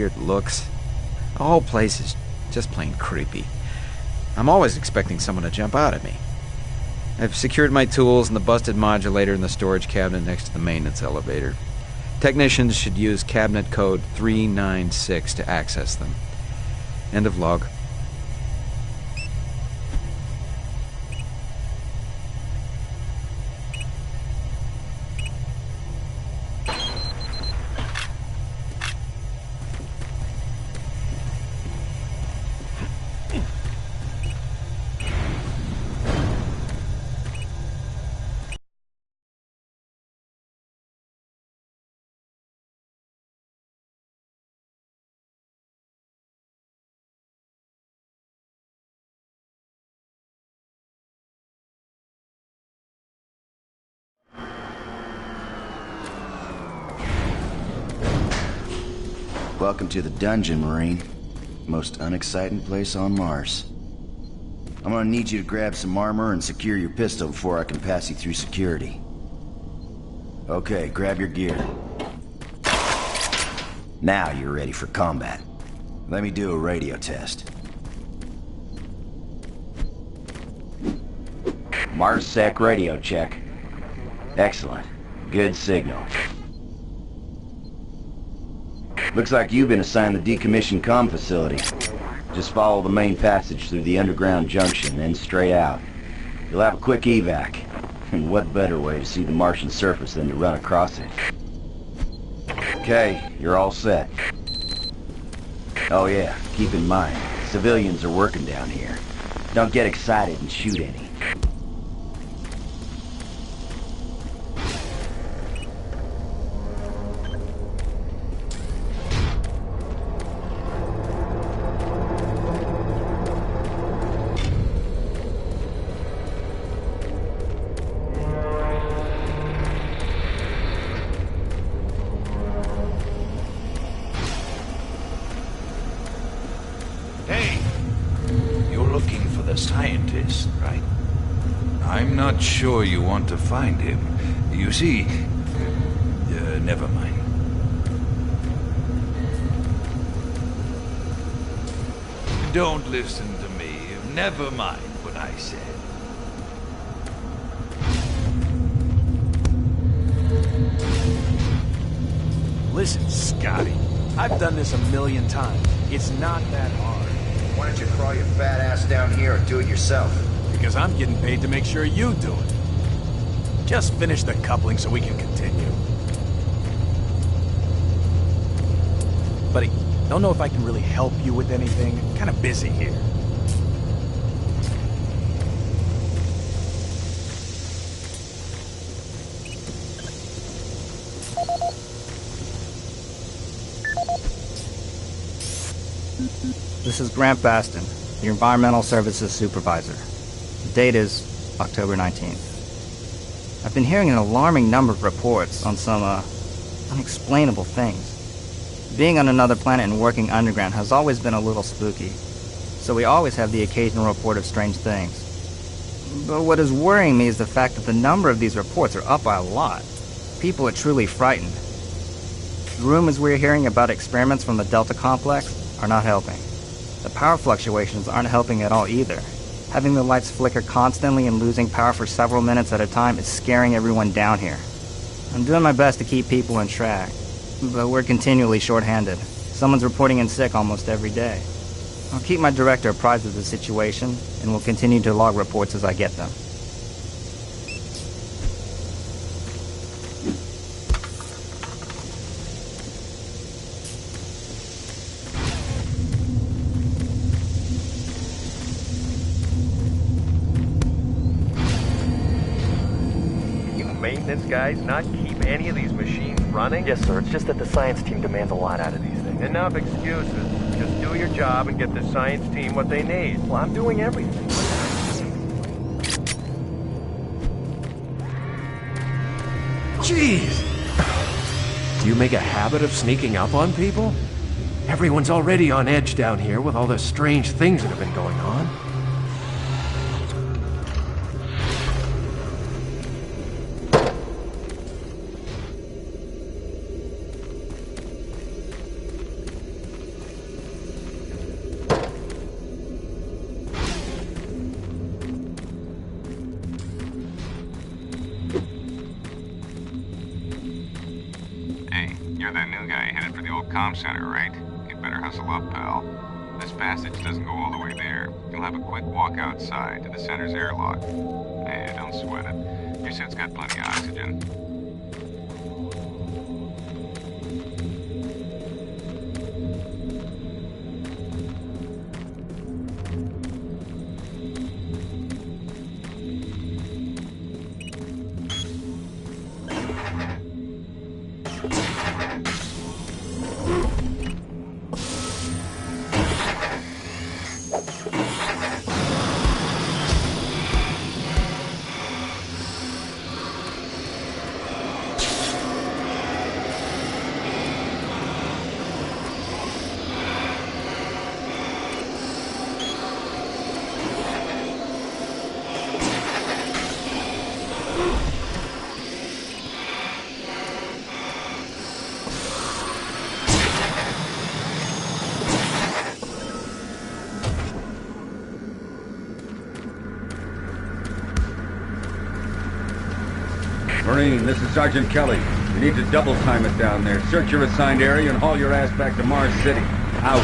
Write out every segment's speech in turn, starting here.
weird looks. The whole place is just plain creepy. I'm always expecting someone to jump out at me. I've secured my tools and the busted modulator in the storage cabinet next to the maintenance elevator. Technicians should use cabinet code 396 to access them. End of log. Welcome to the dungeon, Marine. Most unexciting place on Mars. I'm gonna need you to grab some armor and secure your pistol before I can pass you through security. Okay, grab your gear. Now you're ready for combat. Let me do a radio test. MarsSec radio check. Excellent. Good signal. Looks like you've been assigned the decommissioned comm facility. Just follow the main passage through the underground junction, then straight out. You'll have a quick evac. And what better way to see the Martian surface than to run across it? Okay, you're all set. Oh yeah, keep in mind, civilians are working down here. Don't get excited and shoot any. Scientist, right? I'm not sure you want to find him. You see... never mind. Don't listen to me. Never mind what I said. Listen, Scotty. I've done this 1,000,000 times. It's not that hard. Why don't you crawl your fat ass down here and do it yourself? Because I'm getting paid to make sure you do it. Just finish the coupling so we can continue. Buddy, don't know if I can really help you with anything. Kind of busy here. This is Grant Baston, your Environmental Services Supervisor. The date is October 19th. I've been hearing an alarming number of reports on some, unexplainable things. Being on another planet and working underground has always been a little spooky, so we always have the occasional report of strange things. But what is worrying me is the fact that the number of these reports are up by a lot. People are truly frightened. The rumors we're hearing about experiments from the Delta Complex are not helping. The power fluctuations aren't helping at all either. Having the lights flicker constantly and losing power for several minutes at a time is scaring everyone down here. I'm doing my best to keep people on track, but we're continually short-handed. Someone's reporting in sick almost every day. I'll keep my director apprised of the situation, and will continue to log reports as I get them. Maintenance guys not keep any of these machines running? Yes, sir. It's just that the science team demands a lot out of these things. Enough excuses. Just do your job and get the science team what they need. Well, I'm doing everything. Jeez! Do you make a habit of sneaking up on people? Everyone's already on edge down here with all the strange things that have been going on. comm center, right? You'd better hustle up, pal. This passage doesn't go all the way there. You'll have a quick walk outside to the center's airlock. Hey, don't sweat it. Your suit's got plenty of oxygen. Marine, this is Sergeant Kelly. You need to double time it down there. Search your assigned area and haul your ass back to Mars City. Out.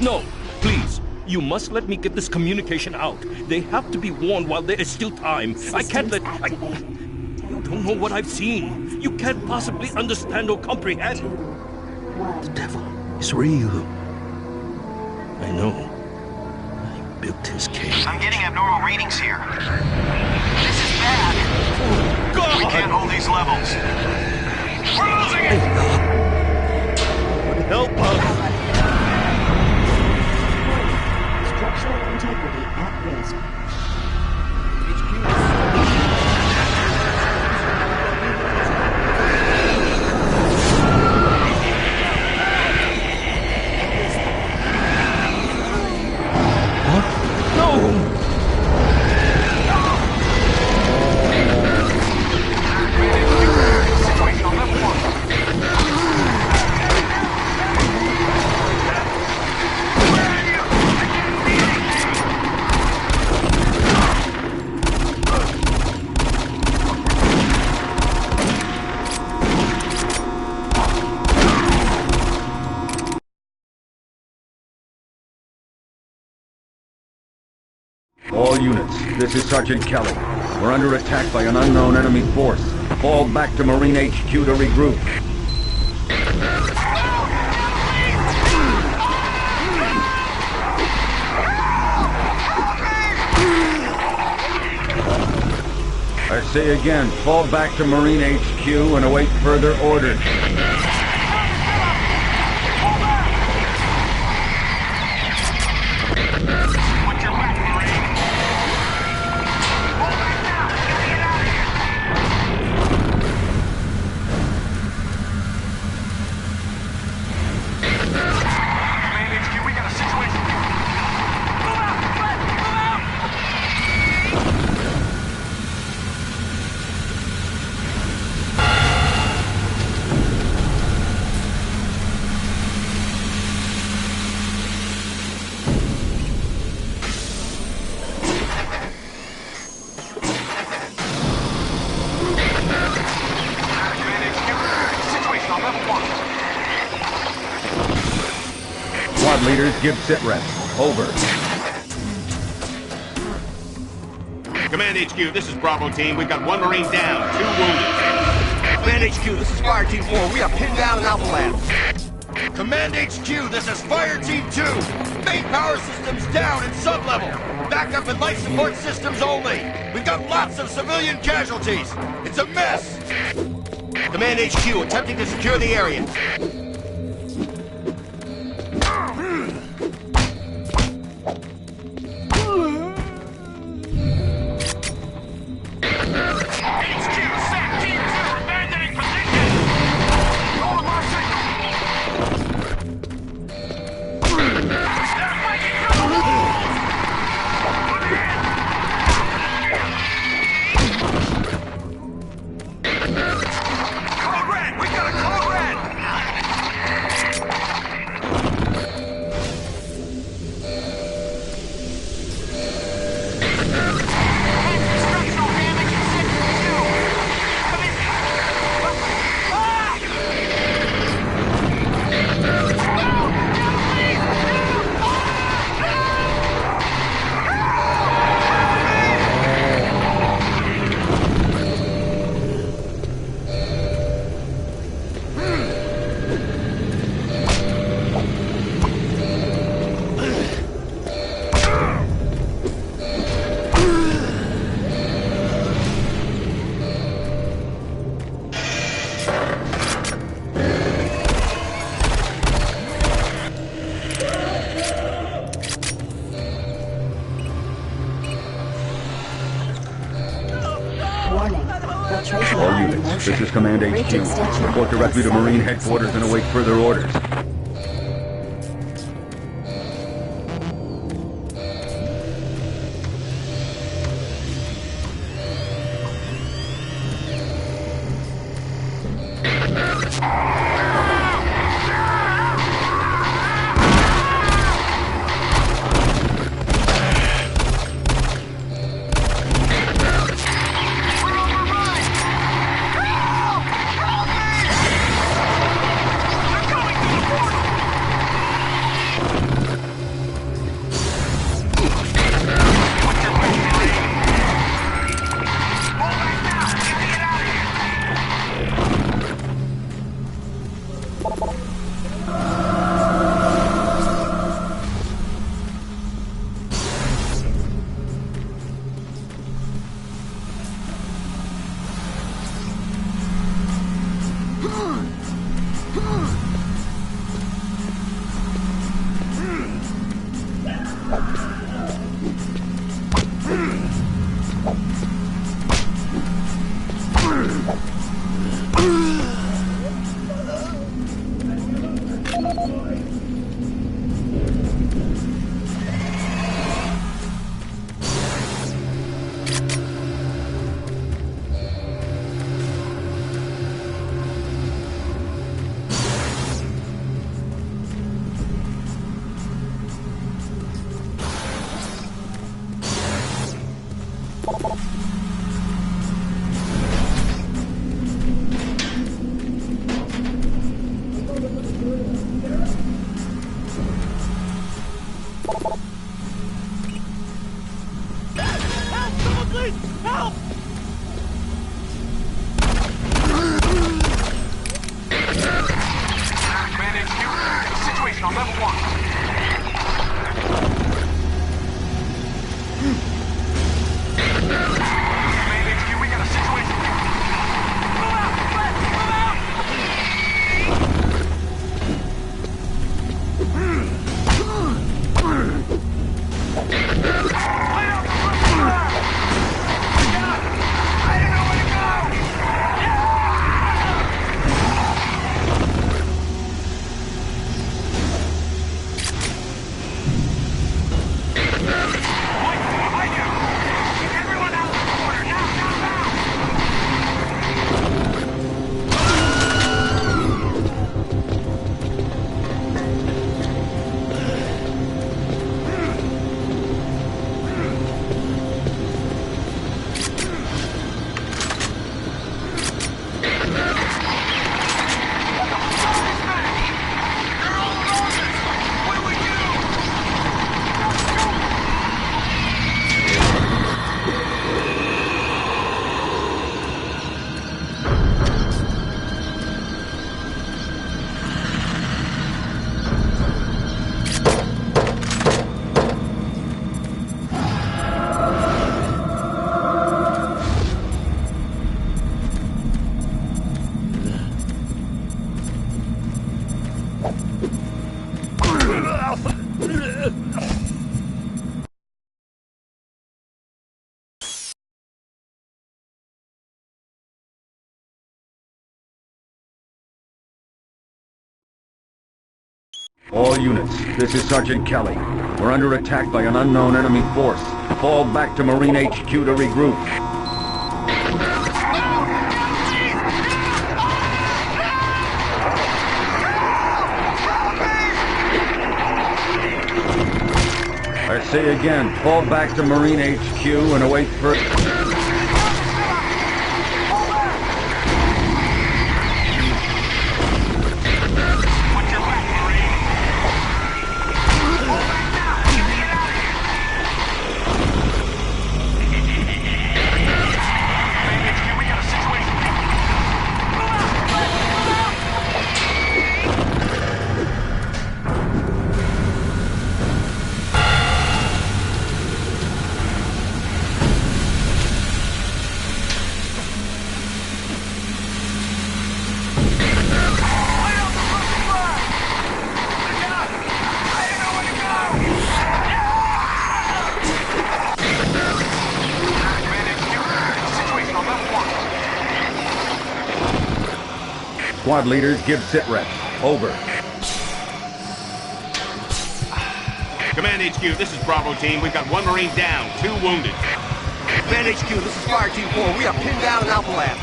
No, please. You must let me get this communication out. They have to be warned while there is still time. I can't let... You don't know what I've seen. You can't possibly understand or comprehend. The devil is real. I know. I built his cage. I'm getting abnormal readings here. This is bad. Oh, God! We can't hold these levels. We're losing it! Help us! Structural integrity at risk. All units, this is Sergeant Kelly. We're under attack by an unknown enemy force. Fall back to Marine HQ to regroup. I say again, fall back to Marine HQ and await further orders. Squad leaders, give sit reps. Over. Command HQ, this is Bravo team. We've got one Marine down, 2 wounded. Command HQ, this is Fire Team 4. We are pinned down in Alpha Lab. Command HQ, this is Fire Team 2. Main power systems down in sub-level. Backup and life support systems only. We've got lots of civilian casualties. It's a mess. Command HQ, attempting to secure the area. infiltration All line in units, motion. this is Command Bridge HQ. extension Report directly to plus Marine 7 Headquarters and await further orders. All units, this is Sergeant Kelly. We're under attack by an unknown enemy force. Fall back to Marine HQ to regroup. I say again, fall back to Marine HQ and await further... Squad leaders, give sit reps. Over. Command HQ, this is Bravo team. We've got 1 Marine down, 2 wounded. Command HQ, this is Fire Team 4. We are pinned down in Alpha Lab.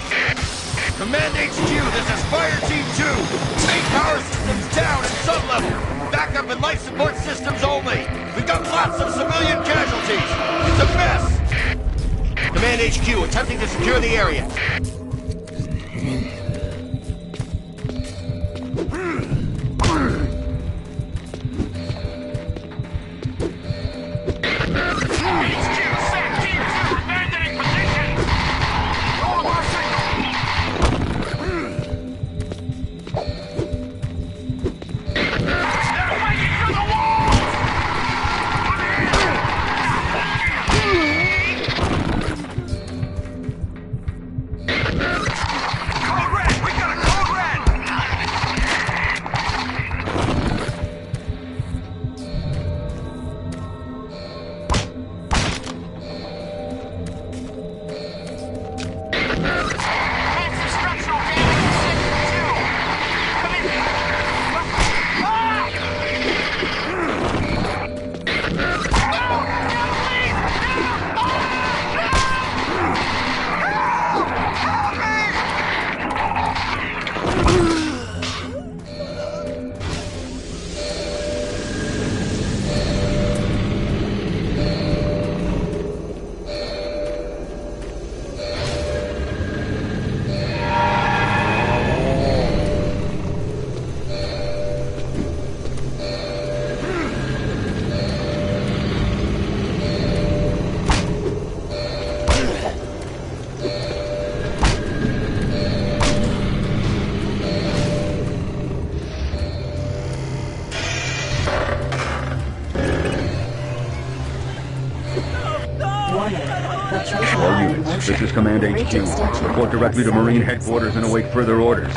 Command HQ, this is Fire Team 2. Main power systems down in sub-level. Backup and life support systems only. We've got lots of civilian casualties. It's a mess. Command HQ, attempting to secure the area. All units, this is Command HQ. Report directly to Marine Headquarters and await further orders.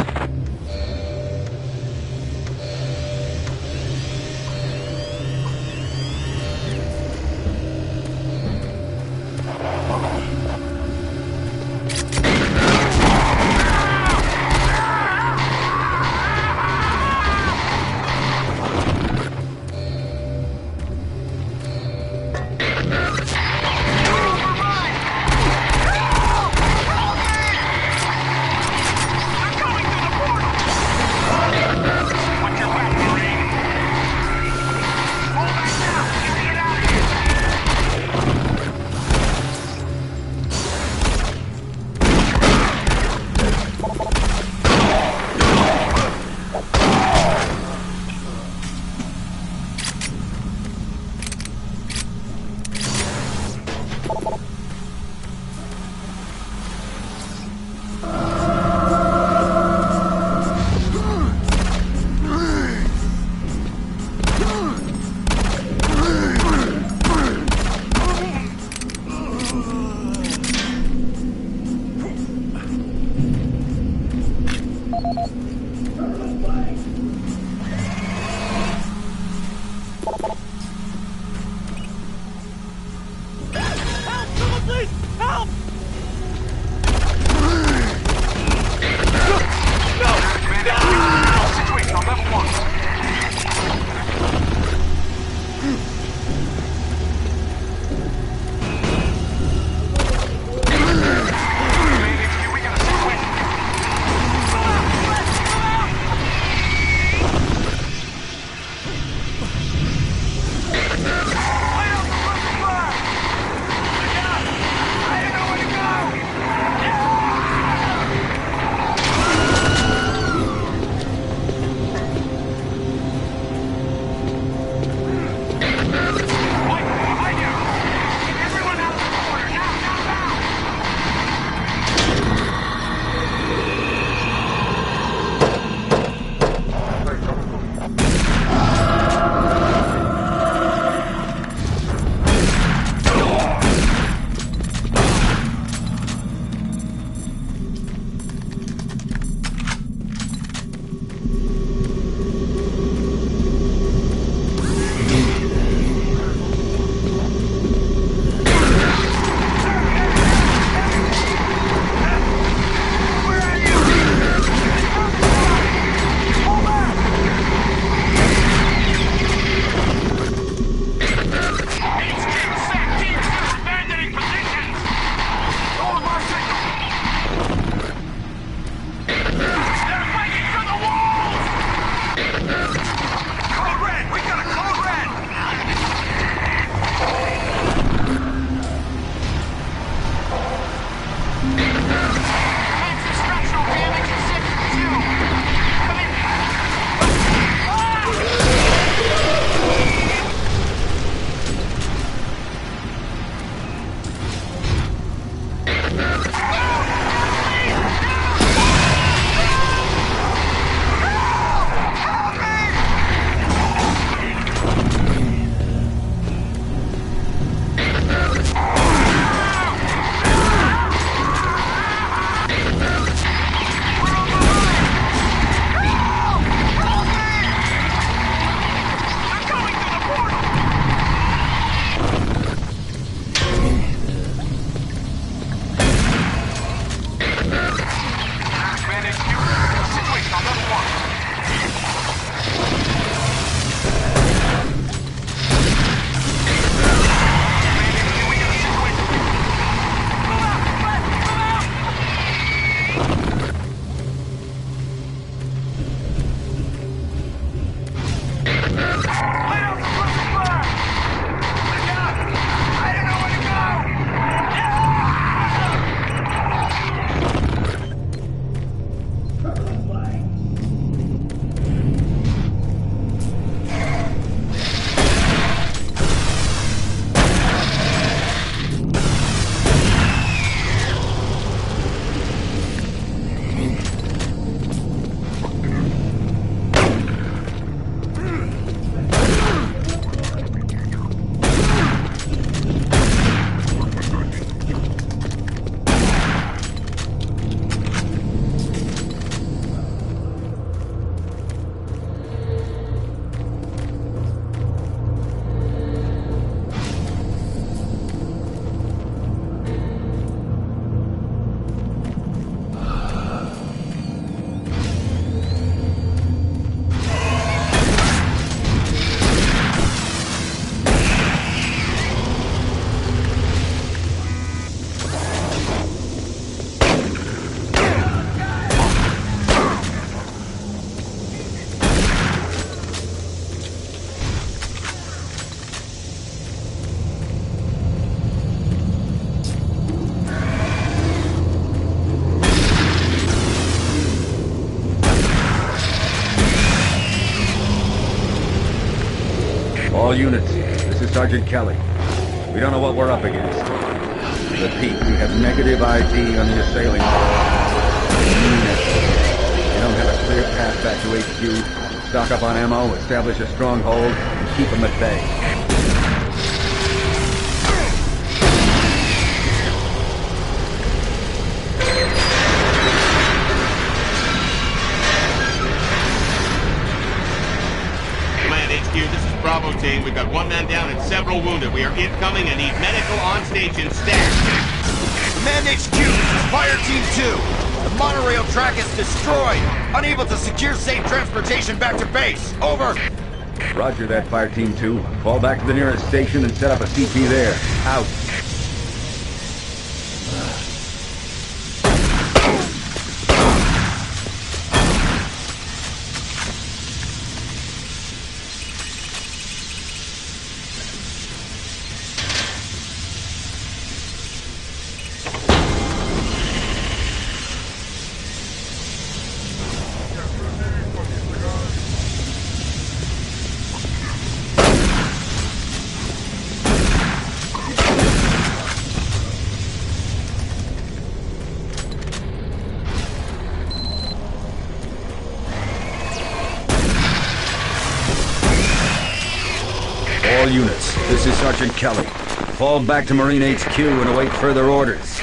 Structural damage in Sector 2. Come in. All units, this is Sergeant Kelly. We don't know what we're up against. Repeat, we have negative ID on the assailing force. We don't have a clear path back to HQ. Stock up on ammo, establish a stronghold, and keep them at bay. Bravo team, we've got one man down and several wounded. We are incoming and need medical on station staff. Command HQ, this is Fire Team 2. The monorail track is destroyed. Unable to secure safe transportation back to base. Over. Roger that, Fire Team 2. Fall back to the nearest station and set up a CP there. Out. All units, this is Sergeant Kelly. Fall back to Marine HQ and await further orders.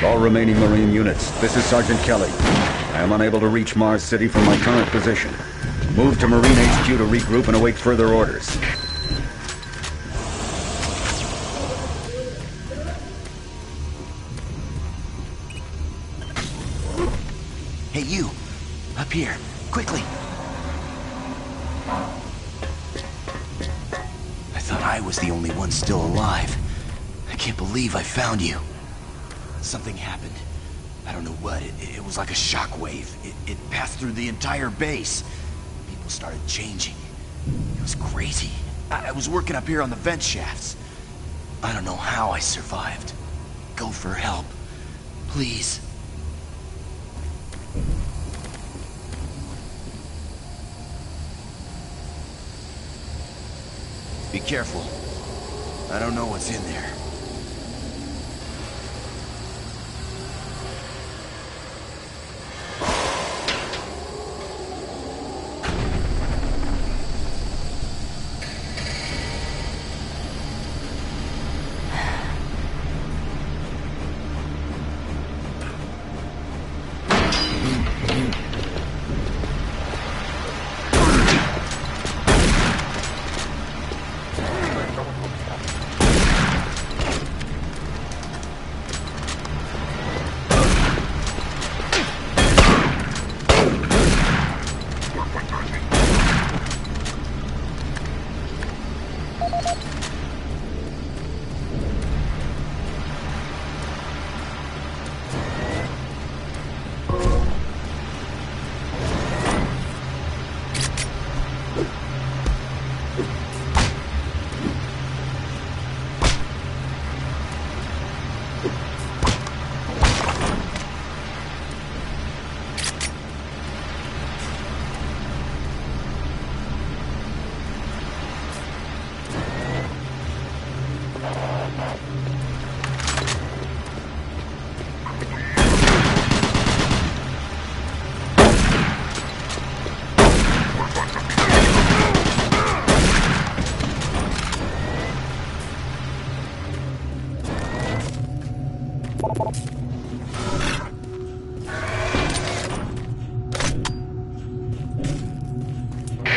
All remaining Marine units, this is Sergeant Kelly. I am unable to reach Mars City from my current position. Move to Marine HQ to regroup and await further orders. Hey, you. Up here. Quickly. I was the only one still alive. I can't believe I found you. Something happened. I don't know what. It was like a shockwave. It passed through the entire base. People started changing. It was crazy. I was working up here on the vent shafts. I don't know how I survived. Go for help. Please. Be careful. I don't know what's in there.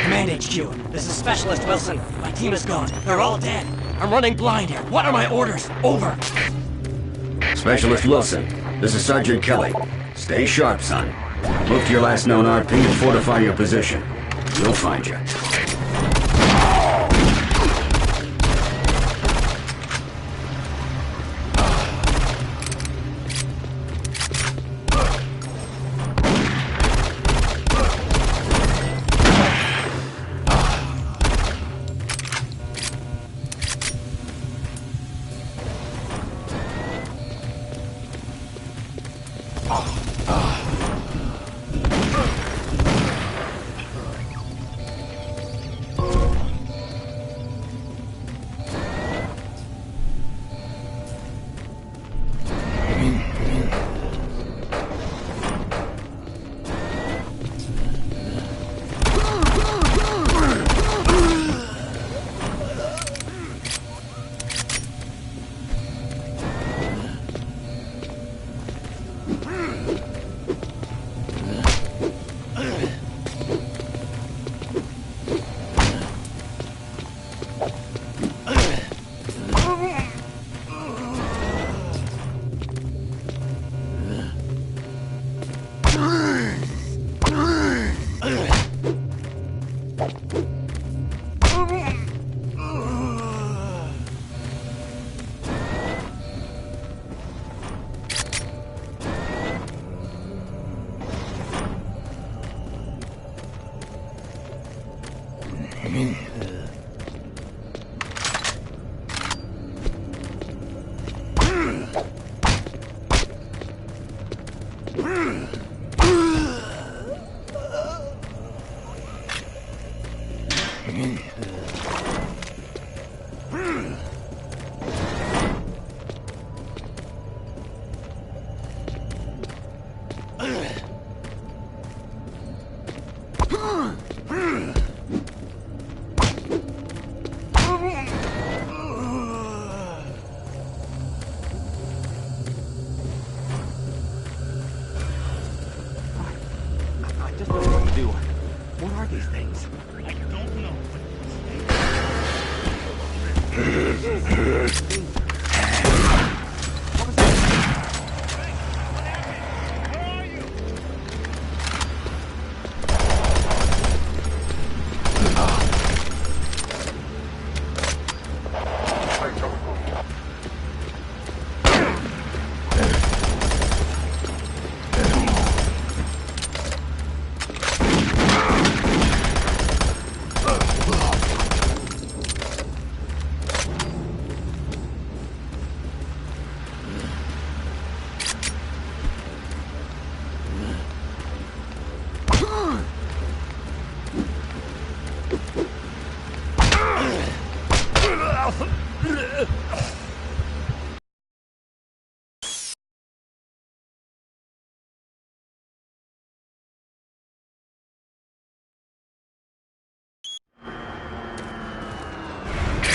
Command HQ, this is Specialist Wilson. My team is gone. They're all dead. I'm running blind here. What are my orders? Over. Specialist Wilson, this is Sergeant Kelly. Stay sharp, son. Move to your last known RP and fortify your position. We'll find you.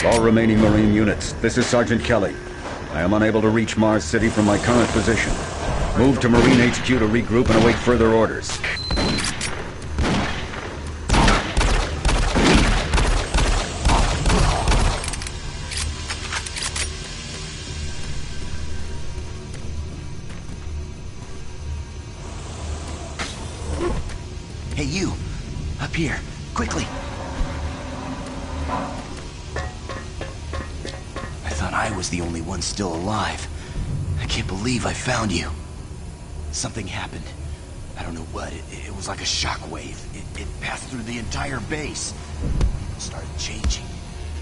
All remaining Marine units, this is Sergeant Kelly. I am unable to reach Mars City from my current position. Move to Marine HQ to regroup and await further orders. Hey, you! Up here, quickly! I thought I was the only one still alive. I can't believe I found you. Something happened. I don't know what. It was like a shockwave. It passed through the entire base. People started changing.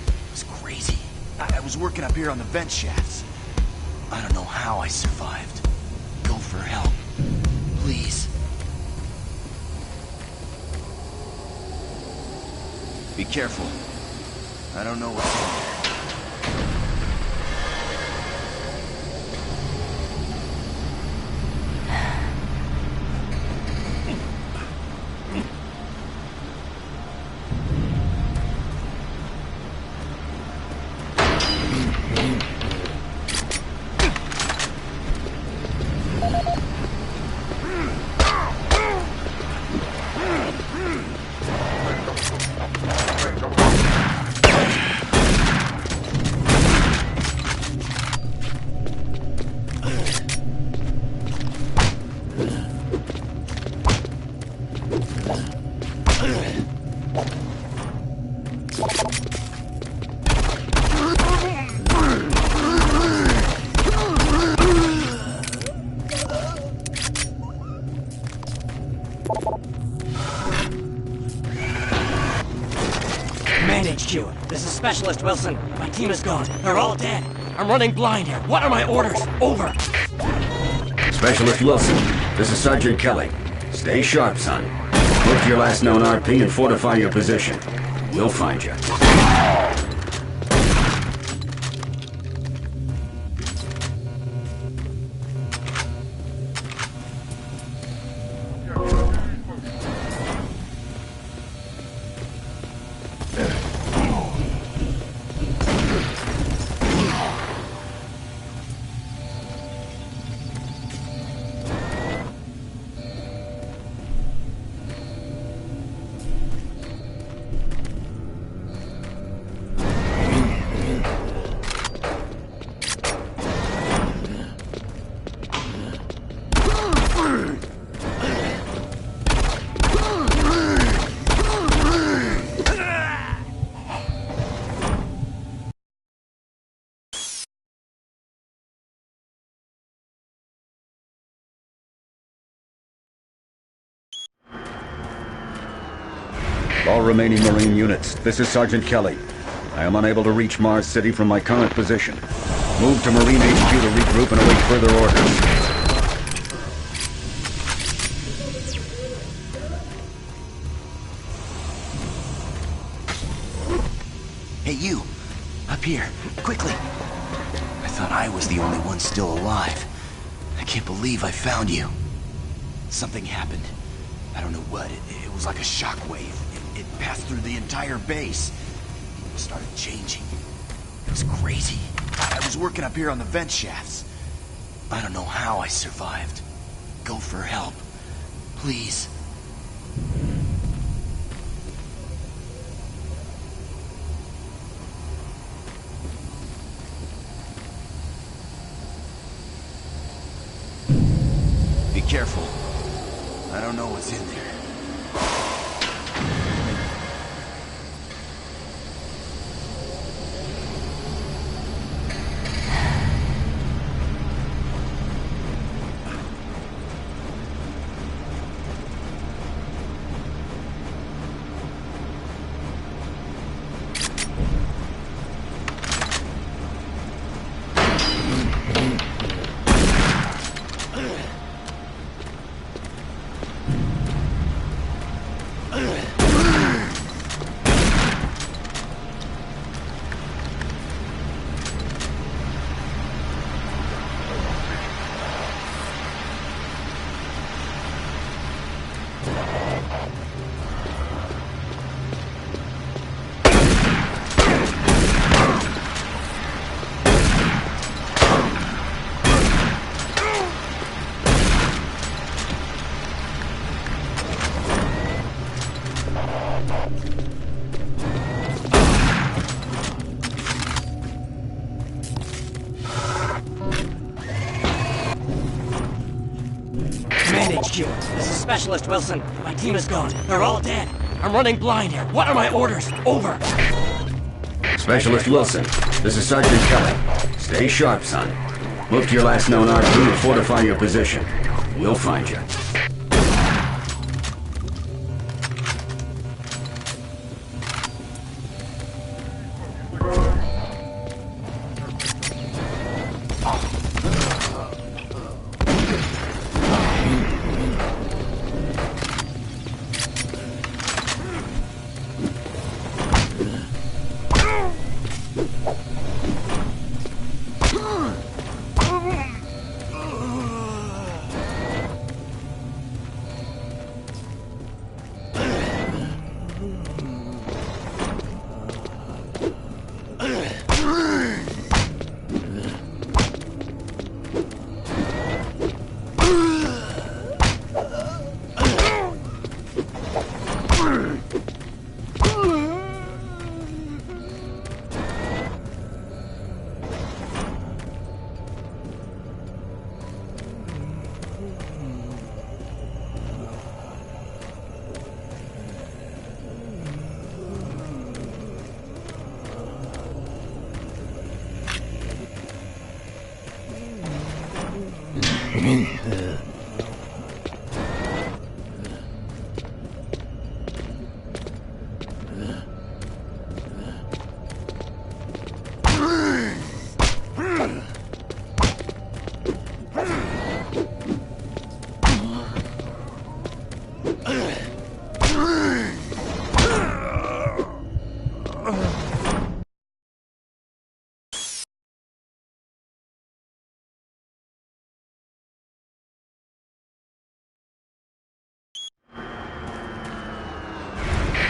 It was crazy. I was working up here on the vent shafts. I don't know how I survived. Go for help. Please. Be careful. I don't know what's in there. Command HQ, this is Specialist Wilson. My team is gone. They're all dead. I'm running blind here. What are my orders? Over. Specialist Wilson, this is Sergeant Kelly. Stay sharp, son. Look to your last known RP and fortify your position. We'll find you. All remaining Marine units, this is Sergeant Kelly. I am unable to reach Mars City from my current position. Move to Marine HQ to regroup and await further orders. Hey, you! Up here, quickly! I thought I was the only one still alive. I can't believe I found you. Something happened. I don't know what. It was like a shockwave. It passed through the entire base. People started changing. It was crazy. I was working up here on the vent shafts. I don't know how I survived. Go for help. Please. Be careful. I don't know what's in there. HQ, this is Specialist Wilson. My team is gone. They're all dead. I'm running blind here. What are my orders? Over. Specialist Wilson, this is Sergeant Kelly. Stay sharp, son. Move to your last known RP and fortify your position. We'll find you.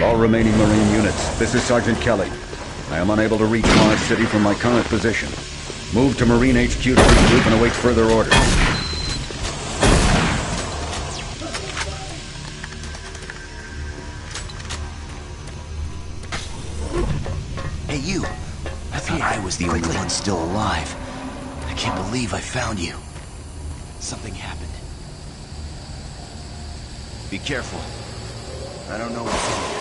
All remaining Marine units, this is Sergeant Kelly. I am unable to reach Mars City from my current position. Move to Marine HQ to regroup and await further orders. Hey, you. I thought I was the only one still alive. I can't believe I found you. Something happened. Be careful. I don't know what's in here.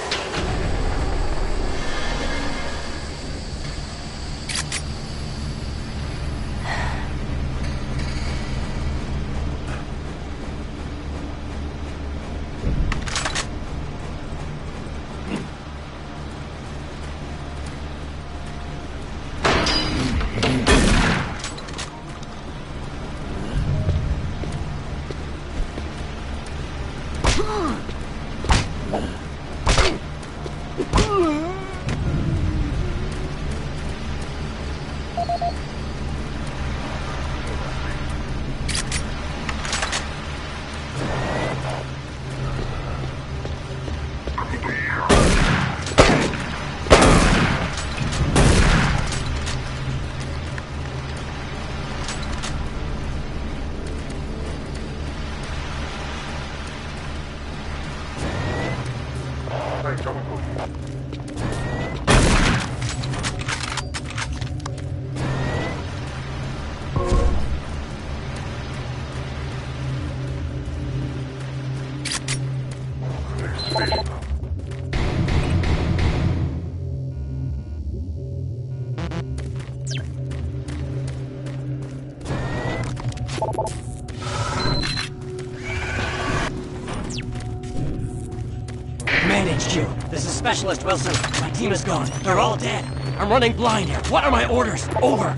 Command HQ, this is Specialist Wilson. My team is gone. They're all dead. I'm running blind here. What are my orders? Over.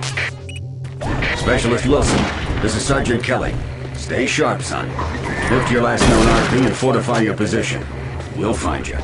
Specialist Wilson, this is Sergeant Kelly. Stay sharp, son. Move to your last known RP and fortify your position. We'll find you.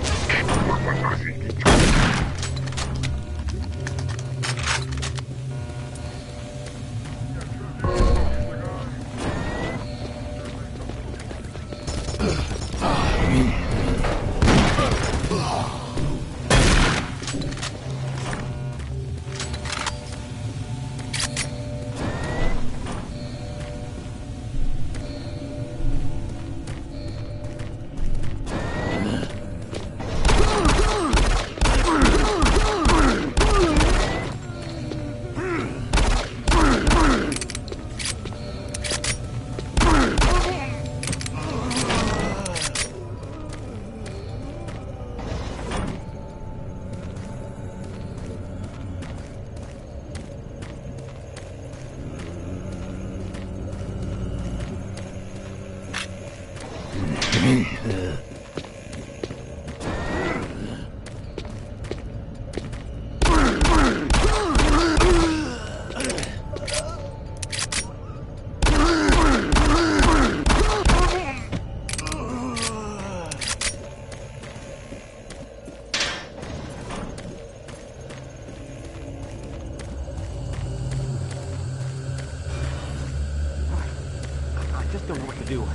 Stewart.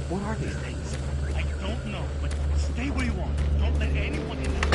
What are these things? I don't know, but stay where you are. Don't let anyone in the...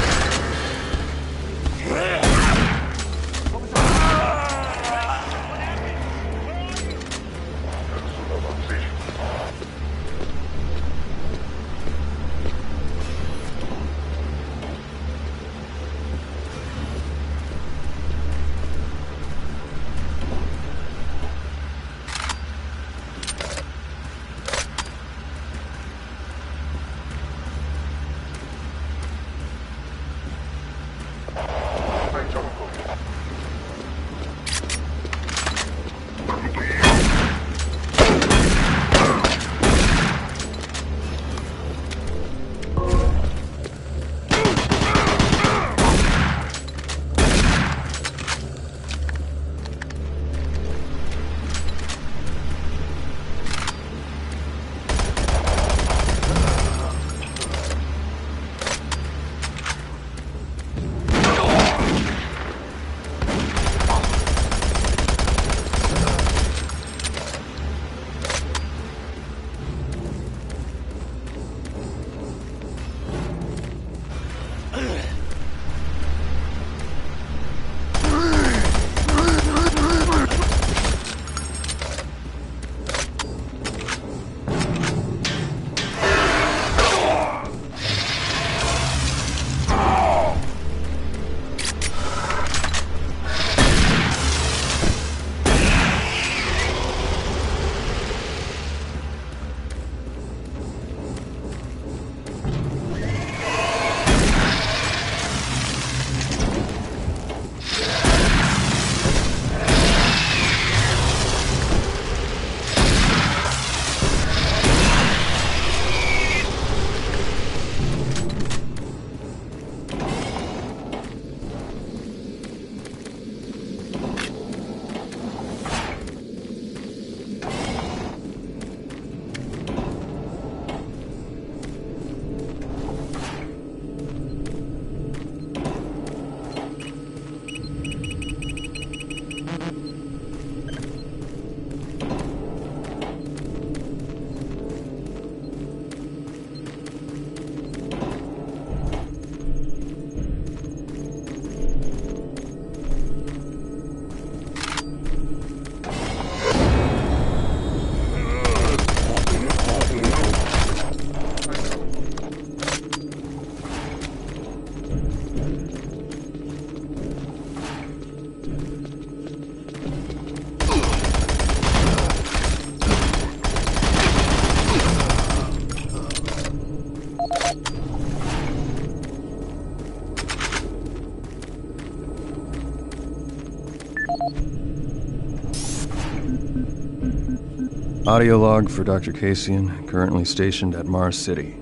Audio log for Dr. Kasian, currently stationed at Mars City.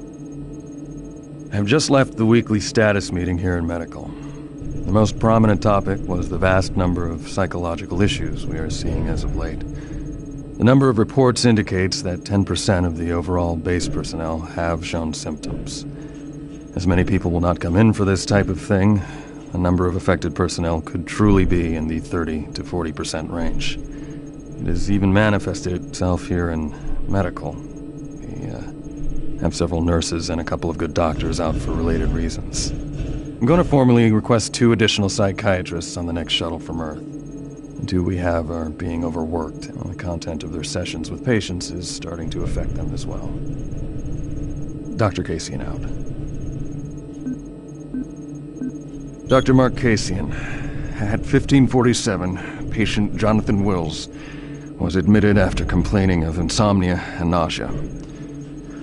I have just left the weekly status meeting here in Medical. The most prominent topic was the vast number of psychological issues we are seeing as of late. The number of reports indicates that 10% of the overall base personnel have shown symptoms. As many people will not come in for this type of thing, the number of affected personnel could truly be in the 30 to 40% range. It has even manifested itself here in Medical. We have several nurses and a couple of good doctors out for related reasons. I'm going to formally request 2 additional psychiatrists on the next shuttle from Earth. The 2 we have are being overworked, and the content of their sessions with patients is starting to affect them as well. Dr. Kasian out. Dr. Mark Kasian, at 1547, patient Jonathan Wills was admitted after complaining of insomnia and nausea.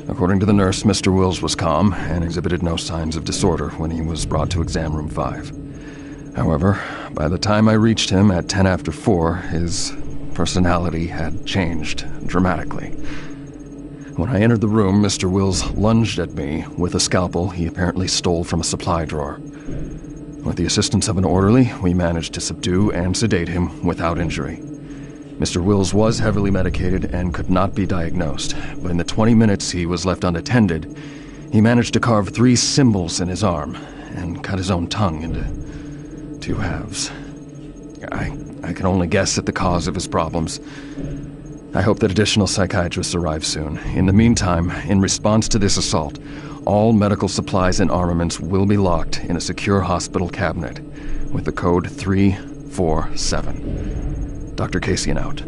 According to the nurse, Mr. Wills was calm and exhibited no signs of disorder when he was brought to exam room 5. However, by the time I reached him at 10 after 4, his personality had changed dramatically. When I entered the room, Mr. Wills lunged at me with a scalpel he apparently stole from a supply drawer. With the assistance of an orderly, we managed to subdue and sedate him without injury. Mr. Wills was heavily medicated and could not be diagnosed, but in the 20 minutes he was left unattended, he managed to carve 3 symbols in his arm and cut his own tongue into 2 halves. I can only guess at the cause of his problems. I hope that additional psychiatrists arrive soon. In the meantime, in response to this assault, all medical supplies and armaments will be locked in a secure hospital cabinet with the code 347. Dr. Kasian out.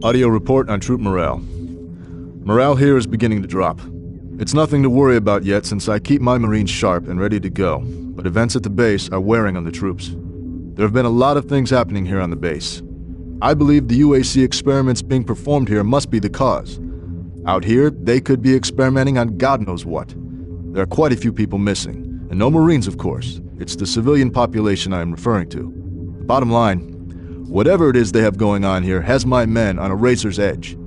Audio report on troop morale. Morale here is beginning to drop. It's nothing to worry about yet since I keep my Marines sharp and ready to go, but events at the base are wearing on the troops. There have been a lot of things happening here on the base. I believe the UAC experiments being performed here must be the cause. Out here, they could be experimenting on God knows what. There are quite a few people missing, and no Marines, of course. It's the civilian population I am referring to. Bottom line, whatever it is they have going on here has my men on a razor's edge.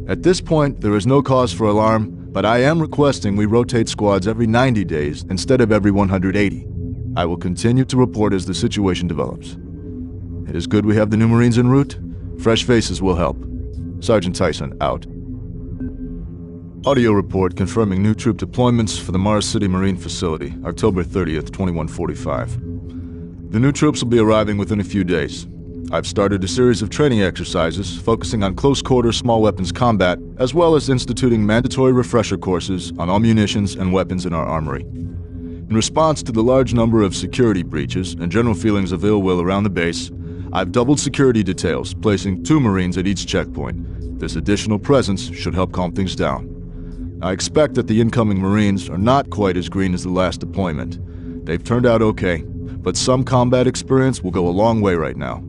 At this point, there is no cause for alarm, but I am requesting we rotate squads every 90 days instead of every 180. I will continue to report as the situation develops. It is good we have the new Marines en route. Fresh faces will help. Sergeant Tyson, out. Audio report confirming new troop deployments for the Mars City Marine Facility, October 30th, 2145. The new troops will be arriving within a few days. I've started a series of training exercises focusing on close-quarter small weapons combat, as well as instituting mandatory refresher courses on all munitions and weapons in our armory. In response to the large number of security breaches and general feelings of ill will around the base, I've doubled security details, placing 2 Marines at each checkpoint. This additional presence should help calm things down. I expect that the incoming Marines are not quite as green as the last deployment. They've turned out okay, but some combat experience will go a long way right now.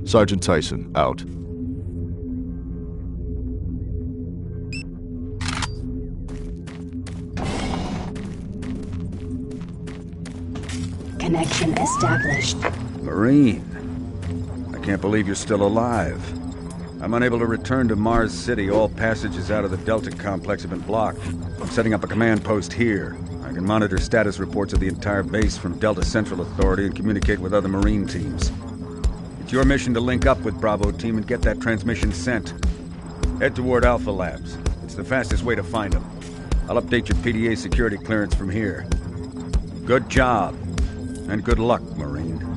Sergeant Tyson, out. Connection established. Marine. I can't believe you're still alive. I'm unable to return to Mars City. All passages out of the Delta complex have been blocked. I'm setting up a command post here. I can monitor status reports of the entire base from Delta Central Authority and communicate with other Marine teams. It's your mission to link up with Bravo Team and get that transmission sent. Head toward Alpha Labs. It's the fastest way to find them. I'll update your PDA security clearance from here. Good job. And good luck, Marine.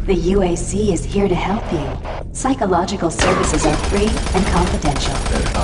The UAC is here to help you. Psychological services are free and confidential.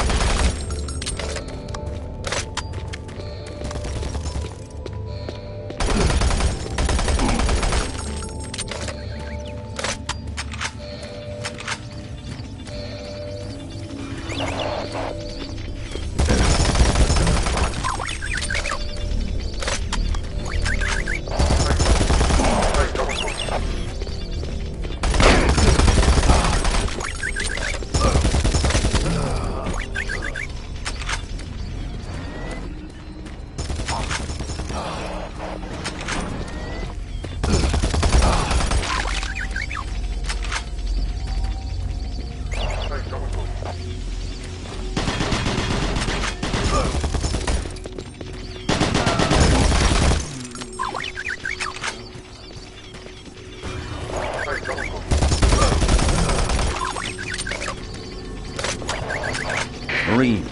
Marine,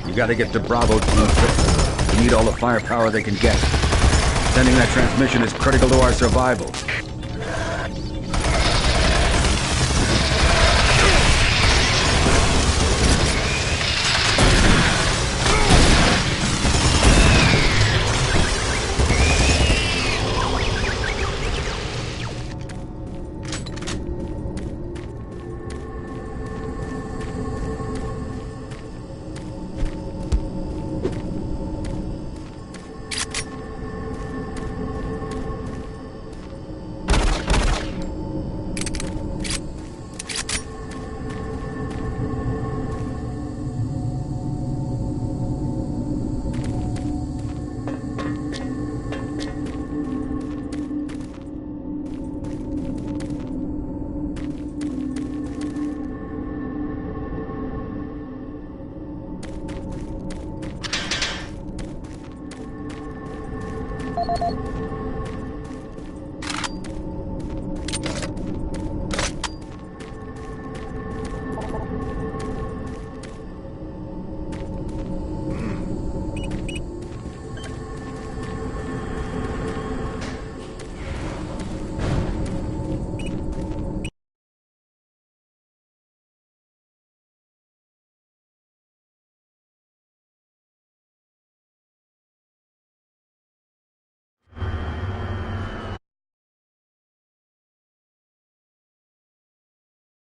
you gotta get to Bravo Team quick. We need all the firepower they can get. Sending that transmission is critical to our survival.